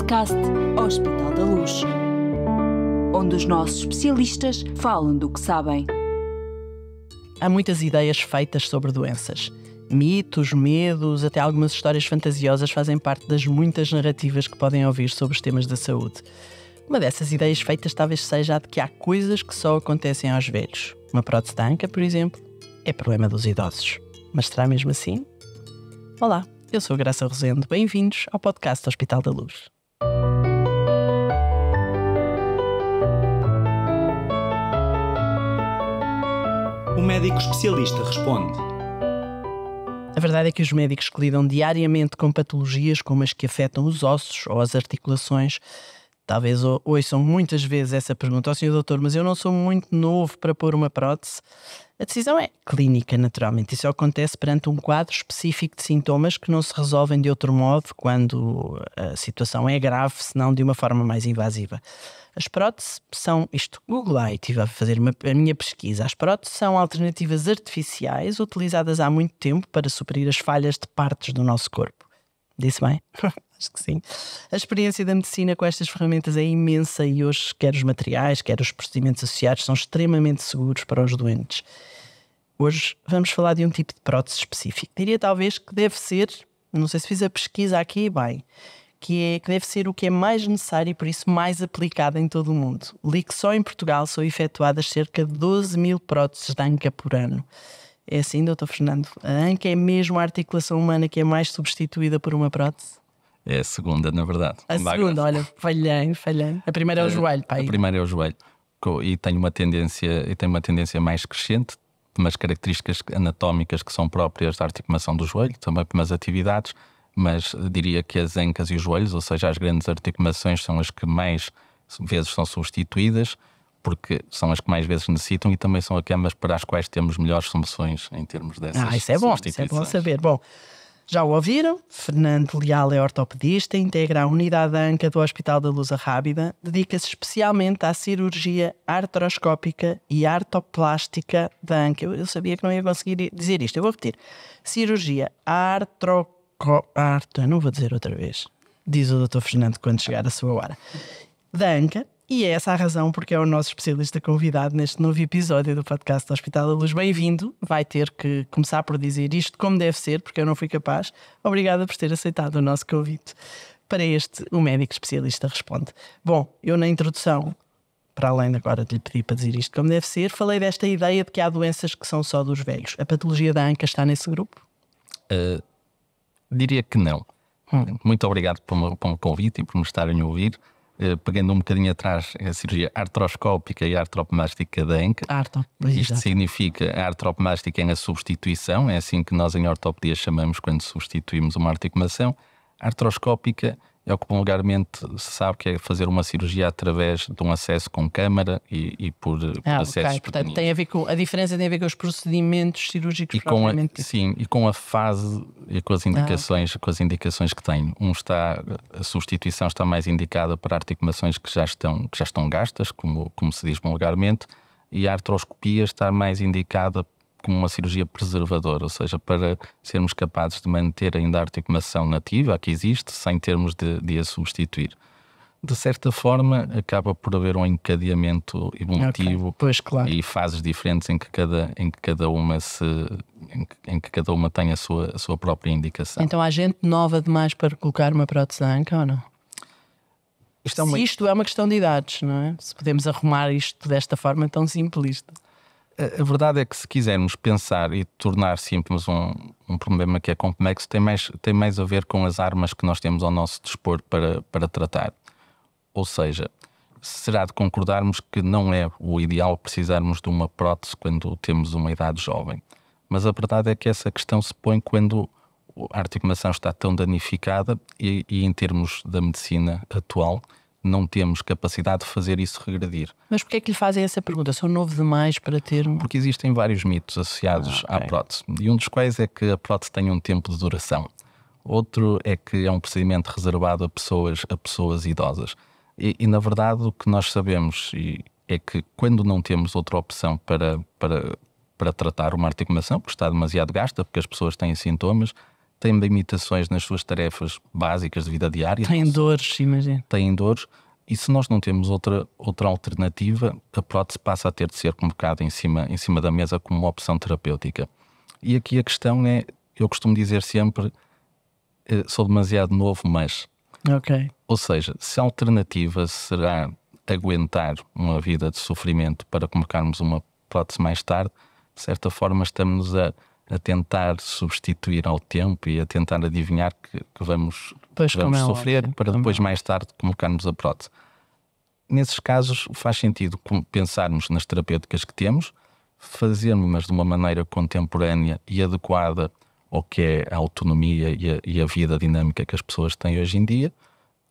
podcast Hospital da Luz, onde os nossos especialistas falam do que sabem. Há muitas ideias feitas sobre doenças. Mitos, medos, até algumas histórias fantasiosas fazem parte das muitas narrativas que podem ouvir sobre os temas da saúde. Uma dessas ideias feitas talvez seja a de que há coisas que só acontecem aos velhos. Uma prótese de anca, por exemplo, é problema dos idosos. Mas será mesmo assim? Olá, eu sou a Graça Rosendo. Bem-vindos ao podcast Hospital da Luz. O médico especialista responde. A verdade é que os médicos que lidam diariamente com patologias como as que afetam os ossos ou as articulações, talvez ouçam muitas vezes essa pergunta: "Ó, senhor doutor, mas eu não sou muito novo para pôr uma prótese?" A decisão é clínica, naturalmente. Isso acontece perante um quadro específico de sintomas que não se resolvem de outro modo quando a situação é grave, senão de uma forma mais invasiva. As próteses são, Google lá, e estive a fazer a minha pesquisa. As próteses são alternativas artificiais utilizadas há muito tempo para suprir as falhas de partes do nosso corpo. Disse bem? Acho que sim. A experiência da medicina com estas ferramentas é imensa e hoje quer os materiais, quer os procedimentos associados são extremamente seguros para os doentes. Hoje vamos falar de um tipo de prótese específico. Diria talvez que deve ser, não sei se fiz a pesquisa aqui bem, que deve ser o que é mais necessário e por isso mais aplicado em todo o mundo. Li que só em Portugal são efetuadas cerca de 12 mil próteses de anca por ano. É assim, doutor Fernando? A anca é mesmo a articulação humana que é mais substituída por uma prótese? É a segunda, na verdade. A segunda, olha, falhei. A primeira é o joelho, pai. A primeira é o joelho. E tem uma tendência mais crescente, umas características anatómicas que são próprias da articulação do joelho, também por umas atividades, mas diria que as ancas e os joelhos, ou seja, as grandes articulações, são as que mais vezes são substituídas, porque são as que mais vezes necessitam e também são aquelas para as quais temos melhores soluções em termos dessas isso é bom saber. Bom, já o ouviram? Fernando Leal é ortopedista, integra a unidade da anca do Hospital da Luz Rábida, dedica-se especialmente à cirurgia artroscópica e artroplástica da anca. Eu sabia que não ia conseguir dizer isto, eu vou repetir. Cirurgia não vou dizer outra vez, diz o Dr. Fernando quando chegar a sua hora, da anca, e é essa a razão porque é o nosso especialista convidado neste novo episódio do podcast do Hospital da Luz. Bem-vindo, vai ter que começar por dizer isto como deve ser, porque eu não fui capaz. Obrigada por ter aceitado o nosso convite para este O Médico Especialista Responde. Bom, eu na introdução, para além de agora de lhe pedir para dizer isto como deve ser, falei desta ideia de que há doenças que são só dos velhos. A patologia da anca está nesse grupo? Diria que não. Muito obrigado pelo convite e por me estarem a ouvir. Pegando um bocadinho atrás, a cirurgia artroscópica e artroplástica da anca. Isto significa, a artroplástica é a substituição, é assim que nós em ortopedia chamamos quando substituímos uma articulação. A artroscópica é o que vulgarmente se sabe que é fazer uma cirurgia através de um acesso com câmara e por acessos Portanto, a diferença tem a ver com os procedimentos cirúrgicos propriamente. Sim, e com a fase e com as indicações que tem. A substituição está mais indicada para articulações que já estão gastas, como se diz vulgarmente, e a artroscopia está mais indicada como uma cirurgia preservadora, ou seja, para sermos capazes de manter ainda a articulação nativa, a que existe, sem termos de a substituir. De certa forma, acaba por haver um encadeamento evolutivo e fases diferentes em que cada uma tem a sua própria indicação. Então há gente nova demais para colocar uma prótese de anca ou não? Isto é uma questão de idades, não é? Se podemos arrumar isto desta forma tão simplista. A verdade é que se quisermos pensar e tornar simples um problema que é complexo, tem mais a ver com as armas que nós temos ao nosso dispor para tratar. Ou seja, será de concordarmos que não é o ideal precisarmos de uma prótese quando temos uma idade jovem. Mas a verdade é que essa questão se põe quando a articulação está tão danificada e em termos da medicina atual, não temos capacidade de fazer isso regredir. Mas porquê é que lhe fazem essa pergunta? Sou novo demais para ter Porque existem vários mitos associados à prótese. E um dos quais é que a prótese tem um tempo de duração. Outro é que é um procedimento reservado a pessoas idosas. E na verdade o que nós sabemos é que quando não temos outra opção para tratar uma articulação, porque está demasiado gasta, porque as pessoas têm sintomas, têm limitações nas suas tarefas básicas de vida diária. Têm dores, imagino. Têm dores. E se nós não temos outra alternativa, a prótese passa a ter de ser colocada em cima da mesa como uma opção terapêutica. E aqui a questão é, eu costumo dizer sempre, sou demasiado novo, mas... Ok. Ou seja, se a alternativa será aguentar uma vida de sofrimento para colocarmos uma prótese mais tarde, de certa forma estamos a tentar substituir ao tempo e a tentar adivinhar que vamos sofrer para depois mais tarde colocarmos a prótese. Nesses casos faz sentido pensarmos nas terapêuticas que temos, fazermos de uma maneira contemporânea e adequada ao que é a autonomia e a vida dinâmica que as pessoas têm hoje em dia,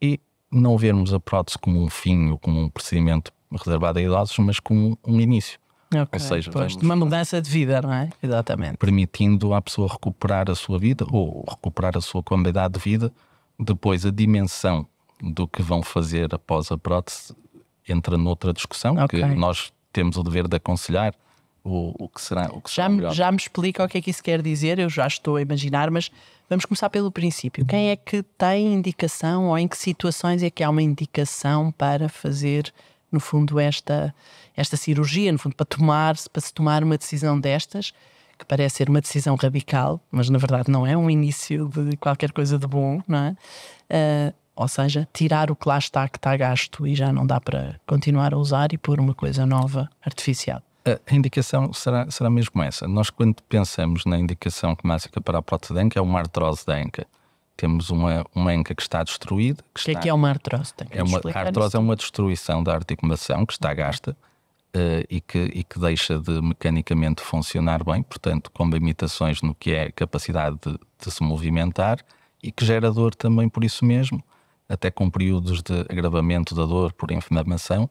e não vermos a prótese como um fim ou como um procedimento reservado a idosos, mas como um início. Okay. Ou seja, de uma mudança de vida, não é? Exatamente. Permitindo à pessoa recuperar a sua vida ou recuperar a sua qualidade de vida. Depois a dimensão do que vão fazer após a prótese entra noutra discussão, que nós temos o dever de aconselhar o que será melhor. Já me explica o que é que isso quer dizer, eu já estou a imaginar, mas vamos começar pelo princípio. Quem é que tem indicação, ou em que situações é que há uma indicação para fazer, no fundo, esta cirurgia, no fundo, para se tomar uma decisão destas, que parece ser uma decisão radical, mas na verdade não é um início de qualquer coisa de bom, não é? Ou seja, tirar o que lá está, que está gasto e já não dá para continuar a usar, e pôr uma coisa nova, artificial. A indicação será mesmo essa. Nós, quando pensamos na indicação clássica para a prótese de anca, é uma artrose da anca. Temos uma anca que está destruída. O que é uma artrose? A artrose é uma destruição da articulação que está gasta e que deixa de mecanicamente funcionar bem, portanto, com limitações no que é a capacidade de se movimentar, e que gera dor também por isso mesmo, até com períodos de agravamento da dor por inflamação.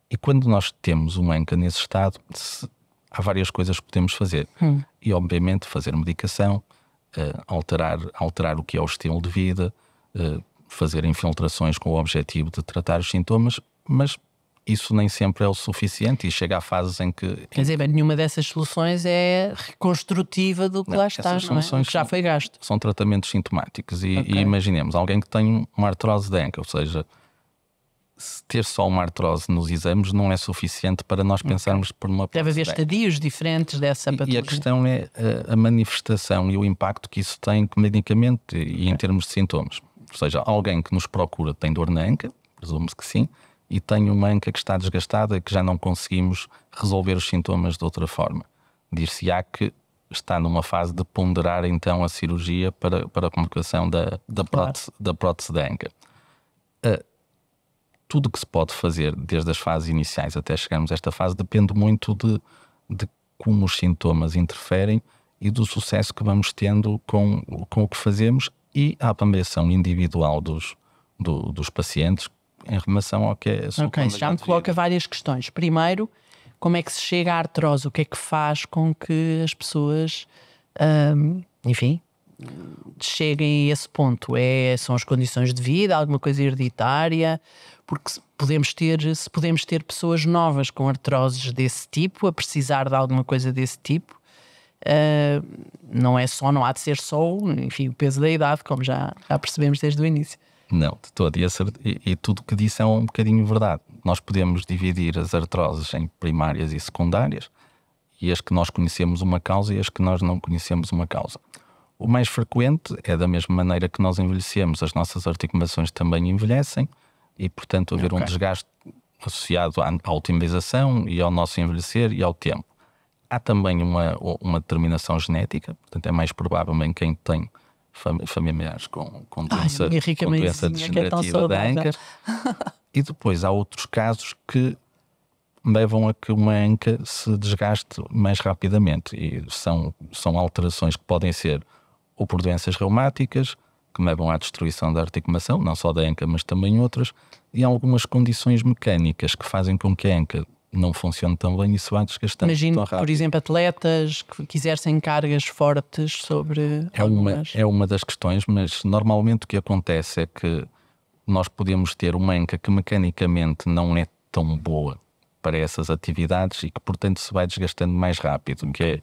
E quando nós temos uma anca nesse estado, há várias coisas que podemos fazer. E, obviamente, fazer medicação, alterar o que é o estilo de vida, fazer infiltrações com o objetivo de tratar os sintomas, mas isso nem sempre é o suficiente, e chega a fases em que... Quer dizer, bem, nenhuma dessas soluções é reconstrutiva do que lá está, não é? Que já foi gasto. São tratamentos sintomáticos e imaginemos, alguém que tem uma artrose de anca, ou seja, ter só uma artrose nos exames não é suficiente para nós pensarmos por uma prótese. Deve haver estadios diferentes dessa patologia. E a questão é a manifestação e o impacto que isso tem clinicamente e em termos de sintomas. Ou seja, alguém que nos procura tem dor na anca, presume-se que sim, e tem uma anca que está desgastada e que já não conseguimos resolver os sintomas de outra forma. Dir-se-á que está numa fase de ponderar então a cirurgia para a colocação da prótese da anca. Tudo o que se pode fazer desde as fases iniciais até chegarmos a esta fase depende muito de como os sintomas interferem e do sucesso que vamos tendo com o que fazemos, e a avaliação individual dos pacientes em relação ao que é a sua qualidade já me coloca várias questões. Primeiro, como é que se chega à artrose? O que é que faz com que as pessoas, cheguem a esse ponto? São as condições de vida, alguma coisa hereditária? Porque se podemos ter pessoas novas com artroses desse tipo, a precisar de alguma coisa desse tipo, não há de ser só, enfim, o peso da idade, como já percebemos desde o início. Não, de todo. E tudo o que disse é um bocadinho verdade. Nós podemos dividir as artroses em primárias e secundárias, e as que nós conhecemos uma causa e as que nós não conhecemos uma causa. O mais frequente é, da mesma maneira que nós envelhecemos, as nossas articulações também envelhecem, e, portanto, haver um desgaste associado à otimização e ao nosso envelhecer e ao tempo. Há também uma determinação genética, portanto, é mais provável em quem tem familiares com doença degenerativa da anca. E depois há outros casos que levam a que uma anca se desgaste mais rapidamente, e são alterações que podem ser ou por doenças reumáticas, que levam à destruição da articulação, não só da anca, mas também outras, e algumas condições mecânicas que fazem com que a anca não funcione tão bem e se vá desgastando. Imagino, por exemplo, atletas que exercem cargas fortes sobre... É uma das questões, mas normalmente o que acontece é que nós podemos ter uma anca que mecanicamente não é tão boa para essas atividades e que, portanto, se vai desgastando mais rápido, que é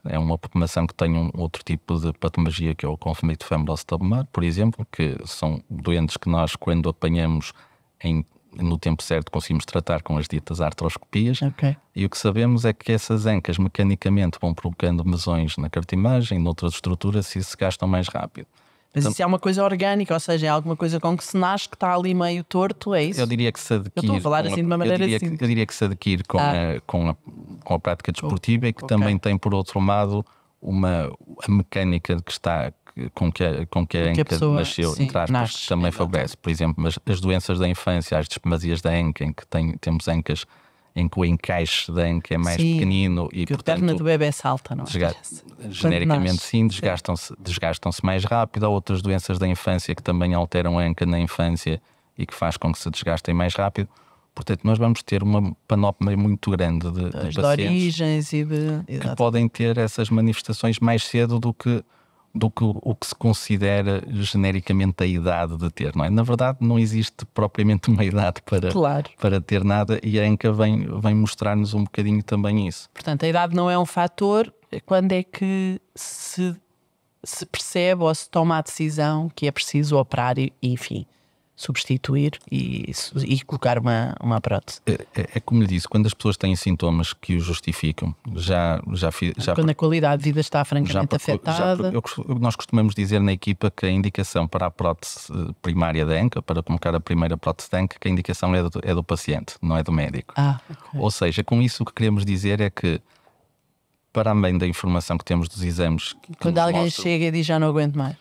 É uma população que tem um outro tipo de patologia, que é o conflito femoral-estabular, por exemplo, que são doentes que nós, quando apanhamos no tempo certo, conseguimos tratar com as ditas artroscopias. Ok. E o que sabemos é que essas ancas mecanicamente vão provocando lesões na cartilagem, noutras estruturas, e se gastam mais rápido. Mas isso é uma coisa orgânica, ou seja, é alguma coisa com que se nasce, que está ali meio torto, é isso? Eu diria que se adquire. Eu estou a falar assim de uma maneira simples. Eu diria que se adquire com a prática desportiva e que Ok. também tem, por outro lado, a mecânica que está com que a anca pessoa, nasceu, sim, entre aspas, nasce, também exato. favorece. Por exemplo, as doenças da infância, as displasias da anca, em que temos ancas em que o encaixe da anca é mais Sim, pequenino e, que a portanto, perna do bebê salta, não é? genericamente nasce. sim, desgastam-se mais rápido. Há outras doenças da infância que também alteram a anca na infância e que faz com que se desgastem mais rápido. Portanto, nós vamos ter uma panóplia muito grande de De pacientes origens e de... que Exato. podem ter essas manifestações mais cedo do que o que se considera genericamente a idade de ter, não é? Na verdade, não existe propriamente uma idade Claro. para ter nada, e a ANCA vem mostrar-nos um bocadinho também isso. Portanto, a idade não é um fator. Quando é que se percebe ou se toma a decisão que é preciso operar e enfim, substituir e colocar uma prótese? É como lhe disse, quando as pessoas têm sintomas que o justificam, Quando a qualidade de vida está francamente afetada. Nós costumamos dizer na equipa que a indicação para a prótese primária da ANCA, para colocar a primeira prótese da ANCA, que a indicação é do paciente, não é do médico. Ok. Ou seja, com isso o que queremos dizer é que, para além da informação que temos dos exames, Quando alguém chega e diz já não aguento mais.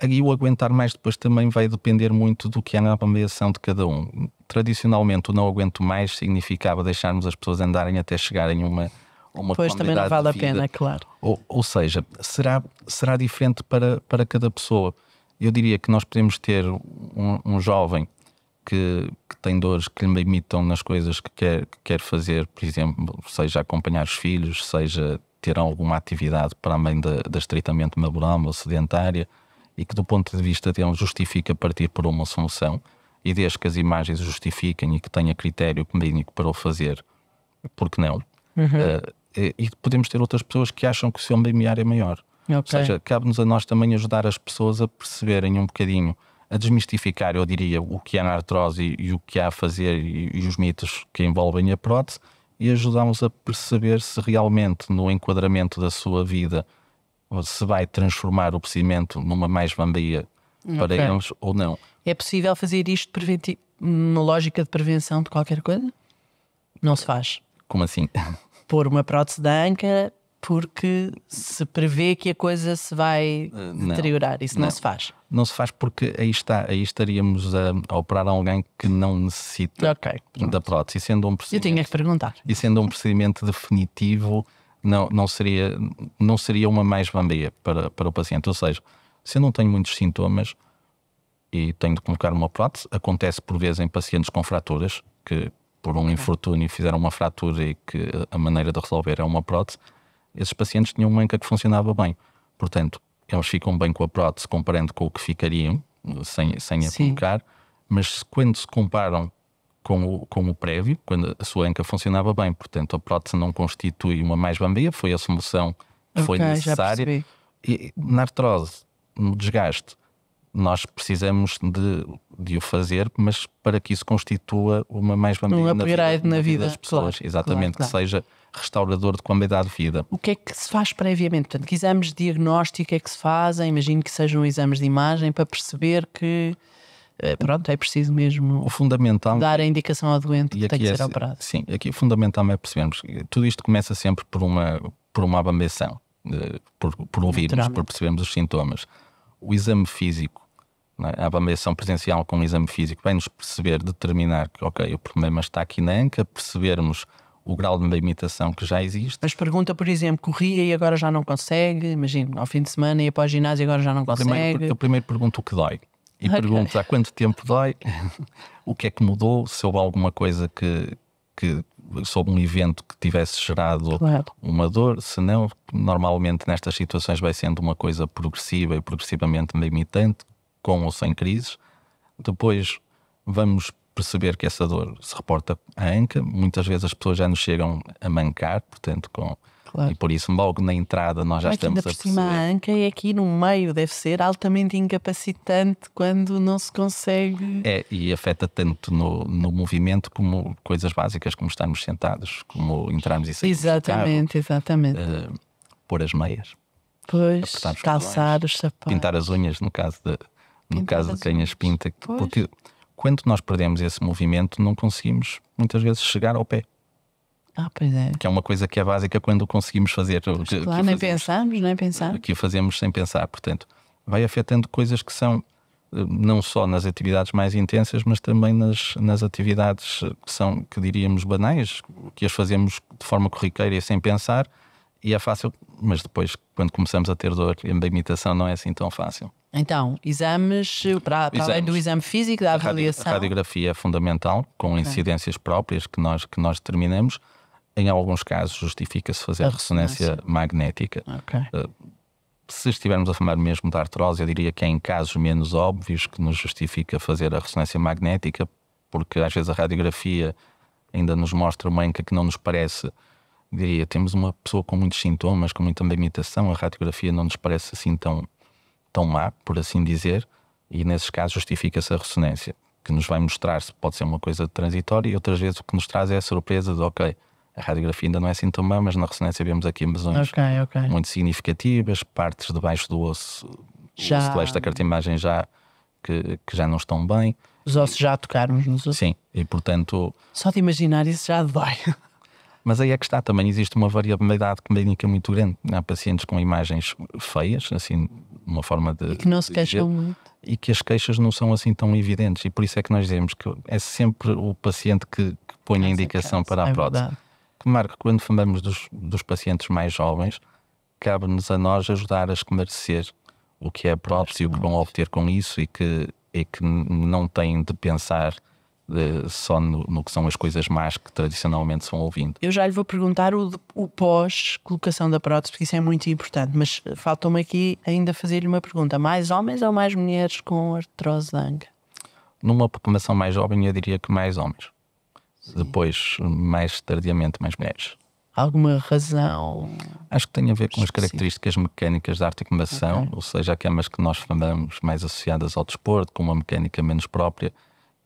aí o aguentar mais depois também vai depender muito do que é na avaliação de cada um. Tradicionalmente, o não aguento mais significava deixarmos as pessoas andarem até chegarem a uma Depois também não vale a pena, claro. Ou seja, será diferente para cada pessoa. Eu diria que nós podemos ter um jovem que tem dores que lhe limitam nas coisas que quer fazer, por exemplo, seja acompanhar os filhos, seja ter alguma atividade para além da estritamente laboral ou sedentária, e que do ponto de vista dele justifica partir por uma solução, e desde que as imagens justifiquem e que tenha critério clínico para o fazer, porque não? E podemos ter outras pessoas que acham que o seu limiar é maior. Ok. Ou seja, cabe-nos a nós também ajudar as pessoas a perceberem um bocadinho, a desmistificar, eu diria, o que é na artrose e o que há a fazer e os mitos que envolvem a prótese, e ajudá-los a perceber se realmente no enquadramento da sua vida se vai transformar o procedimento numa mais-valia para eles ou não. É possível fazer isto numa lógica de prevenção de qualquer coisa? Não se faz. Como assim? Pôr uma prótese da anca porque se prevê que a coisa se vai deteriorar. Isso não se faz. Não se faz porque aí estaríamos a operar alguém que não necessita da prótese. E sendo um procedimento, Eu tinha que perguntar. E sendo um procedimento definitivo, não seria uma mais-valia para o paciente. Ou seja, se eu não tenho muitos sintomas e tenho de colocar uma prótese, acontece por vezes em pacientes com fraturas, que por um infortúnio fizeram uma fratura e que a maneira de resolver é uma prótese. Esses pacientes tinham uma anca que funcionava bem. Portanto, eles ficam bem com a prótese comparando com o que ficariam sem a colocar, mas quando se comparam com o prévio, quando a sua anca funcionava bem, portanto a prótese não constitui uma mais-valia, foi a solução que foi necessária. E na artrose, no desgaste, nós precisamos de o fazer, mas para que isso constitua uma mais-valia na vida das pessoas. claro, Exatamente, claro. Que seja restaurador de qualidade de vida. O que é que se faz previamente? Portanto, que exames de diagnóstico é que se fazem? Imagino que sejam exames de imagem para perceber que é preciso mesmo o fundamental, dar a indicação ao doente que tem que ser operado. Sim, aqui o fundamental é percebermos que tudo isto começa sempre por uma avaliação, por ouvirmos, por percebermos os sintomas. O exame físico, não é? A avaliação presencial com o exame físico vai-nos determinar que o problema está aqui na anca, percebermos o grau de limitação que já existe. Mas pergunta, por exemplo, corria e agora já não consegue, imagino, ao fim de semana ia para o ginásio e agora já não consegue. Eu primeiro pergunto o que dói. E pergunto há quanto tempo dói, o que é que mudou, se houve alguma coisa sobre um evento que tivesse gerado uma dor. Se não, normalmente nestas situações vai sendo uma coisa progressiva e progressivamente limitante, com ou sem crises. Depois vamos perceber que essa dor se reporta à anca. Muitas vezes as pessoas já nos chegam a mancar, portanto Claro. E por isso, logo na entrada, nós já Mas estamos ainda a por cima a perceber. anca é aqui no meio, deve ser altamente incapacitante quando não se consegue. E afeta tanto no movimento como coisas básicas, como estarmos sentados, como entrarmos e sairmos do carro, Exatamente. pôr as meias, Pois, apertar os calçar cordões, os sapatos. pintar as unhas, no caso de as quem as unhas. pinta. Pois. Porque quando nós perdemos esse movimento, não conseguimos muitas vezes chegar ao pé, Pois é. que é uma coisa que é básica quando conseguimos fazer. Claro, nem pensamos. Que o fazemos sem pensar. Portanto, vai afetando coisas que são não só nas atividades mais intensas, mas também nas atividades que diríamos banais, que as fazemos de forma corriqueira e sem pensar, e é fácil, mas depois, quando começamos a ter dor da imitação, não é assim tão fácil. Então, exames, para além do exame físico, da avaliação. A radiografia é fundamental, com incidências próprias que nós determinamos. Em alguns casos justifica-se fazer a ressonância magnética. Ok. Se estivermos a falar mesmo de artrose, eu diria que é em casos menos óbvios que nos justifica fazer a ressonância magnética, porque às vezes a radiografia ainda nos mostra uma anca que não nos parece, diria, temos uma pessoa com muitos sintomas, com muita limitação, a radiografia não nos parece assim tão má, por assim dizer, e nesses casos justifica-se a ressonância, que nos vai mostrar se pode ser uma coisa transitória, e outras vezes o que nos traz é a surpresa de, ok, a radiografia ainda não é assim tão má, mas na ressonância vemos aqui lesões muito significativas, partes debaixo do osso, o esta cartilagem que já não estão bem. Os ossos já tocaram nos ossos? Sim, e portanto... Só de imaginar isso já dói. Mas aí é que está, também existe uma variabilidade clínica muito grande. Há pacientes com imagens feias, assim, uma forma de... E que não se queixam muito. E que as queixas não são assim tão evidentes, e por isso é que nós dizemos que é sempre o paciente que põe a indicação para a prótese. Verdade. Que marca, quando falamos dos pacientes mais jovens, cabe-nos a nós ajudar a esclarecer o que é a prótese e o que vão obter com isso, e que não têm de pensar só no que são as coisas más que tradicionalmente são ouvindo. Eu já lhe vou perguntar o pós-colocação da prótese, porque isso é muito importante, mas falta-me aqui ainda fazer-lhe uma pergunta. Mais homens ou mais mulheres com artrose de anca? Numa população mais jovem, eu diria que mais homens. Depois, mais tardiamente, mais mulheres. Alguma razão? Acho que tem a ver com as características mecânicas da articulação, ou seja, aquelas que nós falamos mais associadas ao desporto, com uma mecânica menos própria,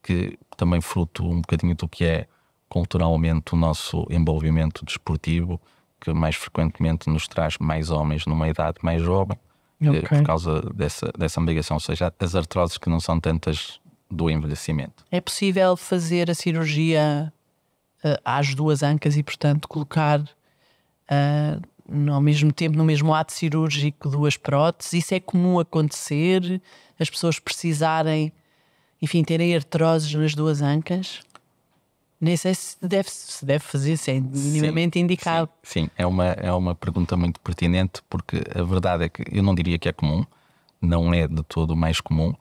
que também fruto um bocadinho do que é culturalmente o nosso envolvimento desportivo, que mais frequentemente nos traz mais homens numa idade mais jovem, por causa dessa ligação, ou seja, as artroses que não são tantas do envelhecimento. É possível fazer a cirurgia às duas ancas e, portanto, colocar ao mesmo tempo, no mesmo ato cirúrgico, duas próteses? Isso é comum acontecer? As pessoas precisarem, enfim, terem artroses nas duas ancas? Nem sei se deve fazer, se é minimamente indicado. Sim, é uma pergunta muito pertinente, porque a verdade é que eu não diria que é comum, não é de todo o mais comum.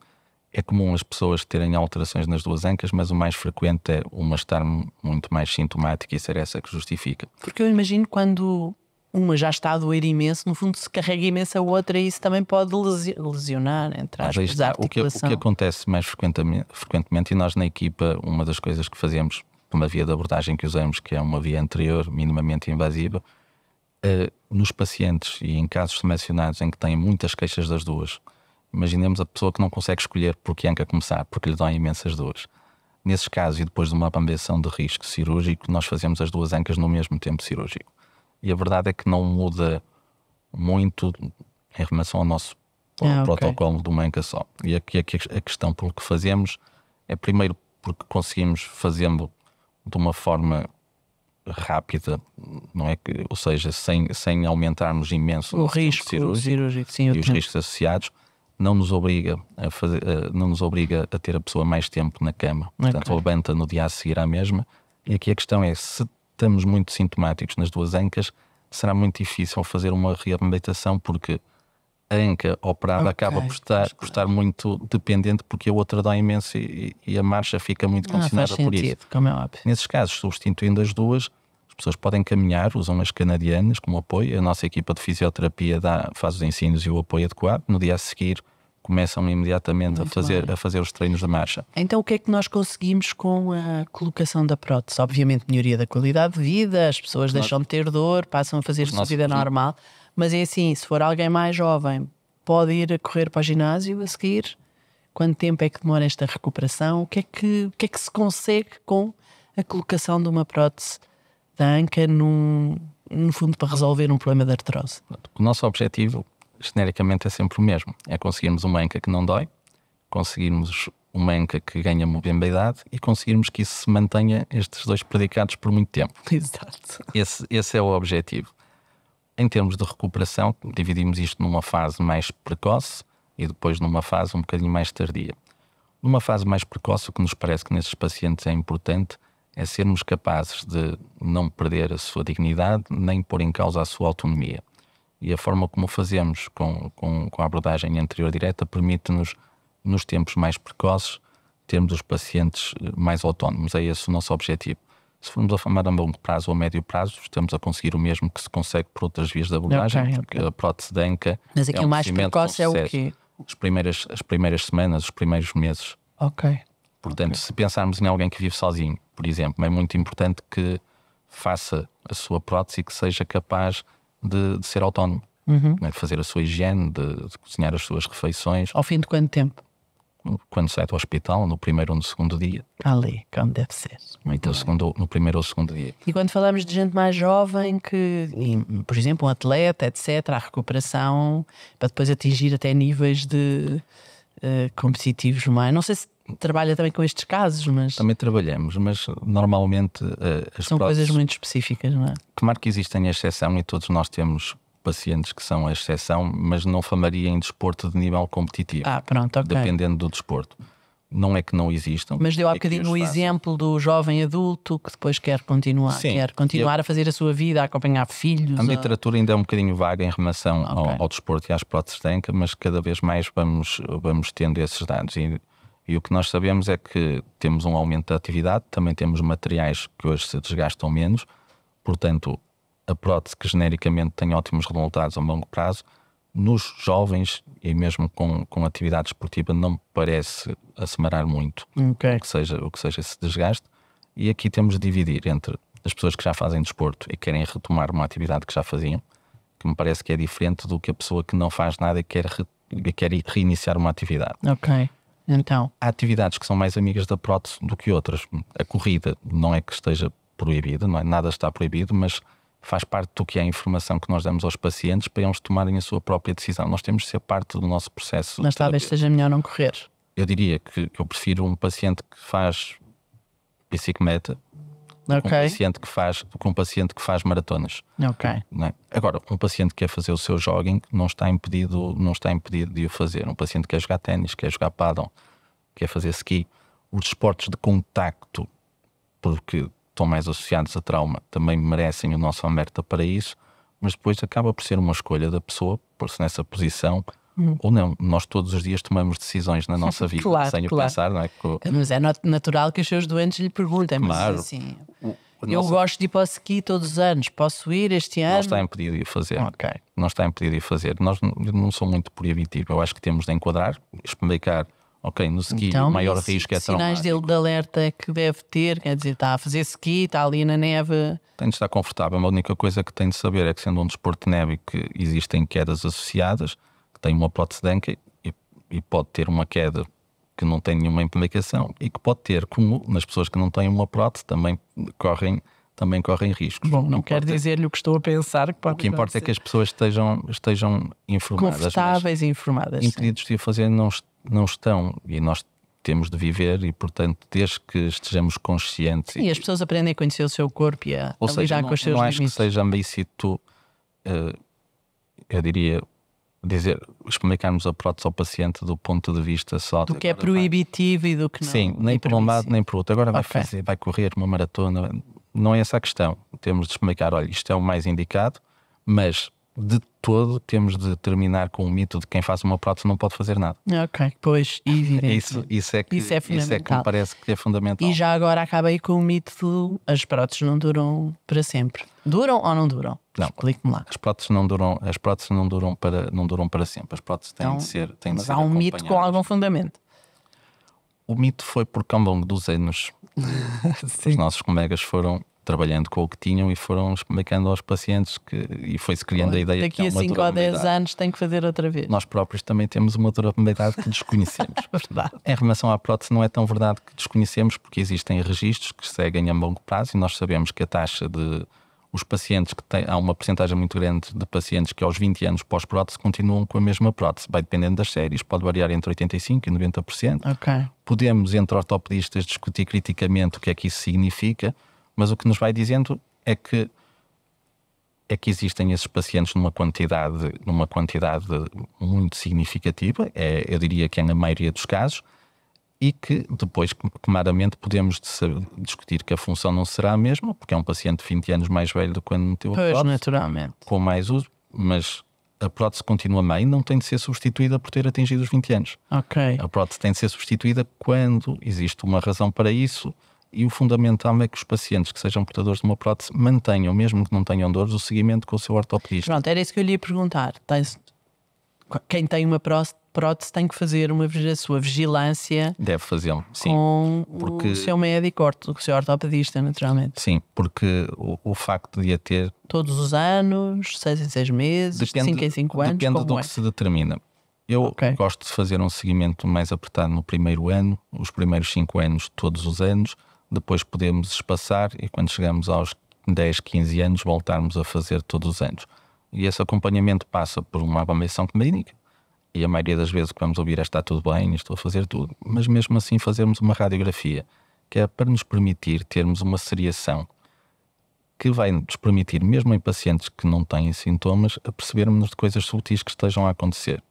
É comum as pessoas terem alterações nas duas ancas, mas o mais frequente é uma estar muito mais sintomática e ser essa que justifica. Porque eu imagino quando uma já está a doer imenso, no fundo se carrega imenso a outra, e isso também pode lesionar, entre aspas, a articulação. O que acontece mais frequentemente, e nós na equipa, uma das coisas que fazemos, uma via de abordagem que usamos, que é uma via anterior, minimamente invasiva, nos pacientes e em casos selecionados em que têm muitas queixas das duas, imaginemos a pessoa que não consegue escolher por que anca começar, porque lhe dão imensas dores. Nesses casos, e depois de uma avaliação de risco cirúrgico, nós fazemos as duas ancas no mesmo tempo cirúrgico. E a verdade é que não muda muito em relação ao nosso protocolo de uma anca só. E aqui a questão pelo que fazemos é, primeiro, porque conseguimos fazê-lo de uma forma rápida, não é? Ou seja, sem aumentarmos imenso o risco cirúrgico, sim, e os riscos associados. Não nos obriga a ter a pessoa mais tempo na cama. Portanto, levanta no dia a seguir à mesma. E aqui a questão é, se estamos muito sintomáticos nas duas ancas, será muito difícil fazer uma reabilitação, porque a anca operada acaba por estar muito dependente, porque a outra dá imenso e a marcha fica muito condicionada por isso. Como é óbvio. Nesses casos, substituindo as duas, as pessoas podem caminhar, usam as canadianas como apoio. A nossa equipa de fisioterapia faz os ensinos e o apoio adequado. No dia a seguir, começam imediatamente a fazer os treinos de marcha. Então o que é que nós conseguimos com a colocação da prótese? Obviamente melhoria da qualidade de vida, as pessoas deixam de ter dor, passam a fazer a sua vida normal, mas é assim, se for alguém mais jovem, pode ir a correr para o ginásio a seguir? Quanto tempo é que demora esta recuperação? O que é que se consegue com a colocação de uma prótese da anca no fundo para resolver um problema de artrose? O nosso objetivo genericamente é sempre o mesmo, é conseguirmos uma anca que não dói, conseguirmos uma anca que ganha mobilidade e conseguirmos que isso se mantenha, estes dois predicados, por muito tempo. Exato. Esse é o objetivo. Em termos de recuperação, dividimos isto numa fase mais precoce e depois numa fase um bocadinho mais tardia. Numa fase mais precoce, o que nos parece que nesses pacientes é importante é sermos capazes de não perder a sua dignidade nem pôr em causa a sua autonomia. E a forma como o fazemos com a abordagem anterior direta permite-nos, nos tempos mais precoces, termos os pacientes mais autónomos. É esse o nosso objetivo. Se formos a falar a longo prazo ou a médio prazo, estamos a conseguir o mesmo que se consegue por outras vias de abordagem, porque a prótese de anca. Mas aqui o mais precoce é o quê? As primeiras semanas, os primeiros meses. Ok. Portanto, se pensarmos em alguém que vive sozinho, por exemplo, é muito importante que faça a sua prótese e que seja capaz de ser autónomo, de fazer a sua higiene, de cozinhar as suas refeições. Ao fim de quanto tempo? Quando sai do hospital, no primeiro ou no segundo dia. Ali, como deve ser. Muito bem. No primeiro ou segundo dia. E quando falamos de gente mais jovem, por exemplo, um atleta, etc., a recuperação, para depois atingir até níveis de competitivos mais. Não sei se trabalha também com estes casos, mas... Também trabalhamos, mas normalmente... são coisas muito específicas, não é? Claro que existem a exceção e todos nós temos pacientes que são a exceção, mas não falaria em desporto de nível competitivo. Pronto, ok. Dependendo do desporto. Não é que não existam. Mas deu há bocadinho o exemplo do jovem adulto que depois quer continuar, a fazer a sua vida, a acompanhar filhos. A literatura ainda é um bocadinho vaga em relação ao desporto e às próteses de anca, mas cada vez mais vamos tendo esses dados. E o que nós sabemos é que temos um aumento da atividade, também temos materiais que hoje se desgastam menos, portanto, a prótese que genericamente tem ótimos resultados a longo prazo, nos jovens e mesmo com atividade esportiva não me parece acelerar muito o que seja esse desgaste. E aqui temos de dividir entre as pessoas que já fazem desporto e querem retomar uma atividade que já faziam, que me parece que é diferente do que a pessoa que não faz nada e quer reiniciar uma atividade. Ok. Então, há atividades que são mais amigas da prótese do que outras. A corrida não é que esteja proibida, não é? Nada está proibido, mas faz parte do que é a informação que nós damos aos pacientes para eles tomarem a sua própria decisão. Nós temos de ser parte do nosso processo. Mas talvez seja melhor não correr. Eu diria que eu prefiro um paciente que faz bicicleta do que um paciente que faz maratonas. Ok. Não é? Agora, um paciente que quer fazer o seu jogging não está impedido de o fazer. Um paciente que quer jogar ténis, quer jogar pádel, quer fazer ski. Os desportos de contacto, porque estão mais associados a trauma, também merecem o nosso alerta para isso, mas depois acaba por ser uma escolha da pessoa pôr-se nessa posição ou não. Nós todos os dias tomamos decisões na nossa vida sem o pensar, não é? Mas é natural que os seus doentes lhe perguntem, claro. Mas assim, eu gosto de ir para o ski todos os anos, posso ir este ano? Não está impedido de o fazer. Okay. Não está impedido de o fazer. Não sou muito proibitivo. Eu acho que temos de enquadrar, explicar. Ok, no ski então, o maior risco é traumático. Sinais de alerta é que deve ter, quer dizer, está a fazer ski, está ali na neve. Tem de estar confortável. A única coisa que tem de saber é que, sendo um desporto de neve, que existem quedas associadas, que tem uma prótese de anca e pode ter uma queda que não tem nenhuma implicação e que pode ter, como nas pessoas que não têm uma prótese, também correm riscos. Bom, não quero dizer-lhe o que estou a pensar. Que pode o que importa é que as pessoas estejam informadas. Confortáveis e informadas. Impedidos de o fazer não estão, e nós temos de viver e, portanto, desde que estejamos conscientes... E as pessoas aprendem a conhecer o seu corpo e a lidar com os seus limites. Não acho que seja lícito, eu diria, explicarmos a prótese ao paciente do ponto de vista só... Do que é proibitivo e do que não. Sim, nem por um lado nem por outro. Agora vai correr uma maratona, não é essa a questão. Temos de explicar, olha, isto é o mais indicado, mas de todo temos de terminar com o mito de quem faz uma prótese não pode fazer nada. Ok, pois, evidente. Isso é que me parece que é fundamental. E já agora acabei com o mito de as próteses não duram para sempre. Duram ou não duram? Não, explique-me lá. As próteses não duram para sempre. As próteses têm de ser mas há um mito com algum fundamento. O mito foi porque ao longo dos anos os nossos colegas foram trabalhando com o que tinham e foram explicando aos pacientes e foi-se criando a ideia daqui a 5 ou 10 anos tem que fazer outra vez. Nós próprios também temos uma durabilidade que desconhecemos. Verdade. Em relação à prótese não é tão verdade que desconhecemos, porque existem registros que seguem a longo prazo e nós sabemos que a taxa de os pacientes há uma percentagem muito grande de pacientes que aos 20 anos pós-prótese continuam com a mesma prótese. Vai dependendo das séries, pode variar entre 85% e 90%. Okay. Podemos, entre ortopedistas, discutir criticamente o que é que isso significa, mas o que nos vai dizendo é que existem esses pacientes numa quantidade muito significativa, eu diria que é na maioria dos casos, e que depois, claramente, podemos discutir que a função não será a mesma, porque é um paciente de 20 anos mais velho do que quando meteu a prótese, naturalmente, com mais uso, mas a prótese continua bem e não tem de ser substituída por ter atingido os 20 anos. Okay. A prótese tem de ser substituída quando existe uma razão para isso. E o fundamental é que os pacientes que sejam portadores de uma prótese mantenham, mesmo que não tenham dores, o seguimento com o seu ortopedista. Pronto, era isso que eu lhe ia perguntar. Quem tem uma prótese tem que fazer a sua vigilância. Deve fazê-lo, sim. Com o seu médico, o seu ortopedista, naturalmente. Sim, porque o facto de a ter... Todos os anos, 6 em 6 meses, 5 em 5 anos, depende do que se determina. Eu gosto de fazer um seguimento mais apertado no primeiro ano, os primeiros 5 anos, todos os anos. Depois podemos espaçar e quando chegamos aos 10, 15 anos voltarmos a fazer todos os anos. E esse acompanhamento passa por uma avaliação clínica e a maioria das vezes que vamos ouvir está tudo bem, estou a fazer tudo, mas mesmo assim fazermos uma radiografia que é para nos permitir termos uma seriação que vai nos permitir, mesmo em pacientes que não têm sintomas, a percebermos de coisas sutis que estejam a acontecer.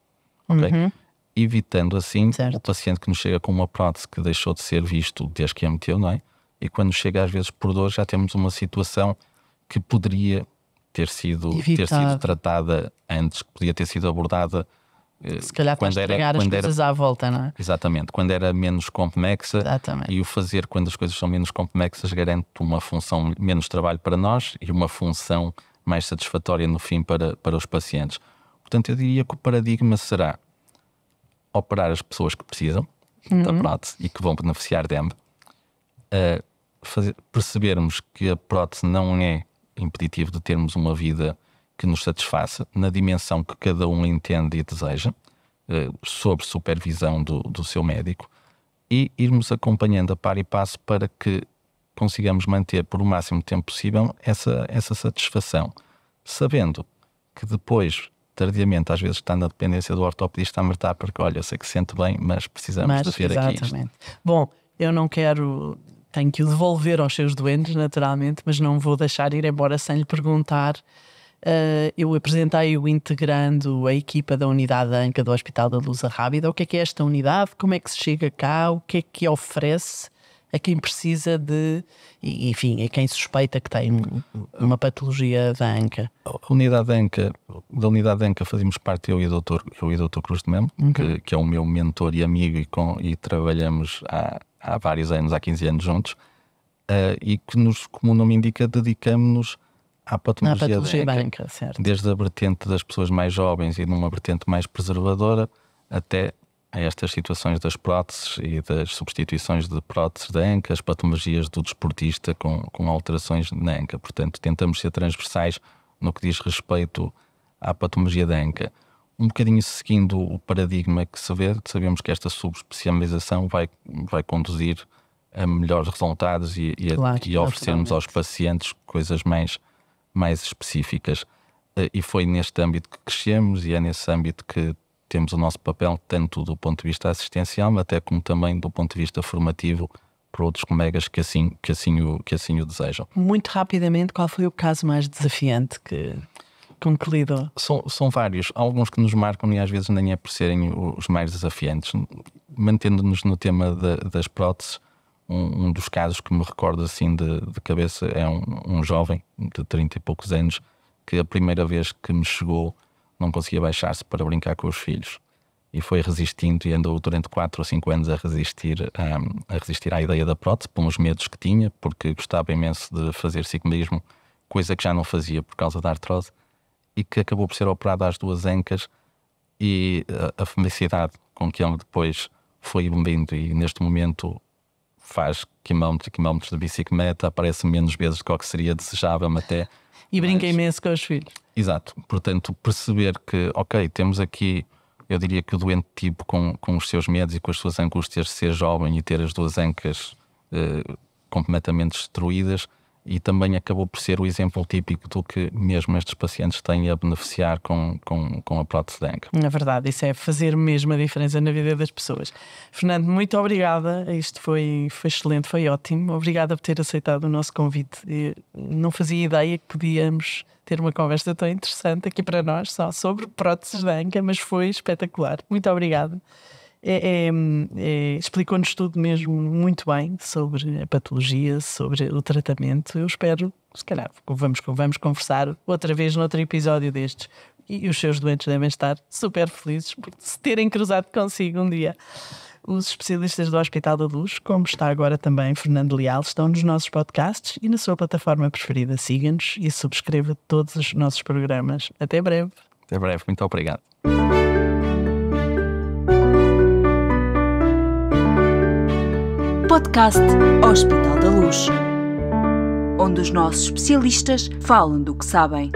Okay? Evitando assim o paciente que nos chega com uma prótese que deixou de ser visto desde que a meteu, não é? E quando chega às vezes por dor já temos uma situação que poderia ter sido tratada antes, que podia ter sido abordada se calhar para estragar as coisas à volta, não é? Exatamente, quando era menos complexa. Exatamente. E o fazer quando as coisas são menos complexas garante uma função, menos trabalho para nós e uma função mais satisfatória no fim para os pacientes. Portanto, eu diria que o paradigma será operar as pessoas que precisam da prótese e que vão beneficiar dela, percebermos que a prótese não é impeditivo de termos uma vida que nos satisfaça na dimensão que cada um entende e deseja, sob supervisão do seu médico, e irmos acompanhando a par e passo para que consigamos manter por o máximo tempo possível essa satisfação, sabendo que depois, tardiamente, às vezes está na dependência do ortopedista a alertar porque, olha, eu sei que se sente bem, mas precisamos de ver aqui isto. Bom, eu não quero... Tenho que o devolver aos seus doentes, naturalmente, mas não vou deixar ir embora sem lhe perguntar. Eu apresentei-o integrando a equipa da unidade ANCA do Hospital da Luz Rábida. O que é esta unidade? Como é que se chega cá? O que é que oferece a quem precisa de... Enfim, a quem suspeita que tem uma patologia da ANCA? Da unidade ANCA fazemos parte eu e o Dr. Cruz de Melo, que é o meu mentor e amigo e trabalhamos há vários anos, há 15 anos juntos, e que como o nome indica, dedicamos-nos à patologia da ANCA, desde a vertente das pessoas mais jovens e numa vertente mais preservadora até a estas situações das próteses e das substituições de próteses da ANCA, as patologias do desportista com alterações na ANCA. Portanto, tentamos ser transversais no que diz respeito à patologia da ANCA. Um bocadinho seguindo o paradigma que se vê, sabemos que esta subespecialização vai conduzir a melhores resultados e a oferecermos aos pacientes coisas mais específicas. E foi neste âmbito que crescemos e é nesse âmbito que temos o nosso papel, tanto do ponto de vista assistencial, até como também do ponto de vista formativo para outros colegas que assim o desejam. Muito rapidamente, qual foi o caso mais desafiante com que lidou? São vários, alguns que nos marcam e às vezes nem é por serem os mais desafiantes. Mantendo-nos no tema das próteses, um dos casos que me recordo assim de cabeça é um jovem de 30 e poucos anos que a primeira vez que me chegou não conseguia baixar-se para brincar com os filhos. E foi resistindo e andou durante 4 ou 5 anos a resistir à ideia da prótese, pelos medos que tinha, porque gostava imenso de fazer ciclismo, coisa que já não fazia por causa da artrose, e que acabou por ser operado às 2 ancas, e a felicidade com que ele depois foi evoluindo e neste momento faz quilómetros de bicicleta, aparece menos vezes do que o que seria desejável até. E brinca imenso com os filhos. Exato. Portanto, perceber que, ok, temos aqui, eu diria que o doente tipo com os seus medos e com as suas angústias, ser jovem e ter as 2 ancas completamente destruídas, e também acabou por ser o exemplo típico do que mesmo estes pacientes têm a beneficiar com a prótese de anca. Na verdade, isso é fazer mesmo a diferença na vida das pessoas. Fernando, muito obrigada. Isto foi excelente, foi ótimo. Obrigada por ter aceitado o nosso convite. Eu não fazia ideia que podíamos ter uma conversa tão interessante aqui para nós, só sobre próteses de anca, mas foi espetacular. Muito obrigada. Explicou-nos tudo mesmo muito bem sobre a patologia, sobre o tratamento. Eu espero, se calhar, vamos conversar outra vez noutro episódio destes, e os seus doentes devem estar super felizes por se terem cruzado consigo um dia. Os especialistas do Hospital da Luz, como está agora também Fernando Leal, estão nos nossos podcasts e na sua plataforma preferida. Siga-nos e subscreva todos os nossos programas. Até breve. Até breve, muito obrigado. Podcast Hospital da Luz, onde os nossos especialistas falam do que sabem.